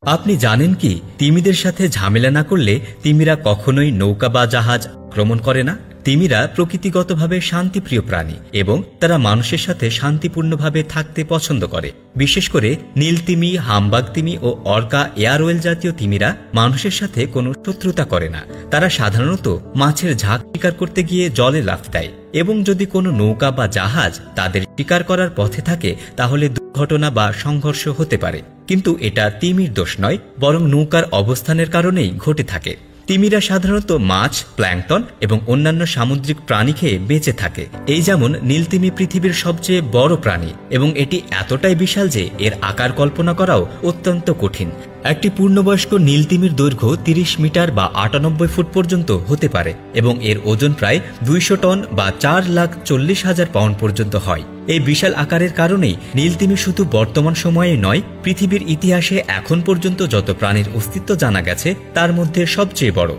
আপনি জানেন কি তিমিদের সাথে ঝামেলা না করলে তিমিরা কখনোই নৌকা বা জাহাজ আক্রমণ করে না। তিমিরা প্রকৃতিগতভাবে শান্তিপ্রিয় প্রাণী এবং তারা মানুষের সাথে শান্তিপূর্ণভাবে থাকতে পছন্দ করে। বিশেষ করে নীল তিমি, হামবাগ তিমি ও অর্কা এয়ারওয়েল জাতীয় তিমিরা মানুষের সাথে কোনো শত্রুতা করে না। তারা সাধারণত মাছের ঝাঁক শিকার করতে গিয়ে জলে লাফ দেয় এবং যদি কোনো নৌকা বা জাহাজ তাদের শিকার করার পথে থাকে তাহলে দুর্ঘটনা বা সংঘর্ষ হতে পারে। কিন্তু এটা তিমির দোষ নয়, বরং নৌকার অবস্থানের কারণেই ঘটে থাকে। তিমিরা সাধারণত মাছ, প্ল্যাঙ্কটন এবং অন্যান্য সামুদ্রিক প্রাণী খেয়ে বেঁচে থাকে। এই যেমন নীলতিমি পৃথিবীর সবচেয়ে বড় প্রাণী এবং এটি এতটাই বিশাল যে এর আকার কল্পনা করাও অত্যন্ত কঠিন। একটি পূর্ণবয়স্ক নীলতিমির দৈর্ঘ্য ৩০ মিটার বা ৯৮ ফুট পর্যন্ত হতে পারে এবং এর ওজন প্রায় ২০০ টন বা ৪,৪০,০০০ পাউন্ড পর্যন্ত হয়। এই বিশাল আকারের কারণেই নীলতিমি শুধু বর্তমান সময়ে নয়, পৃথিবীর ইতিহাসে এখন পর্যন্ত যত প্রাণীর অস্তিত্ব জানা গেছে তার মধ্যে সবচেয়ে বড়।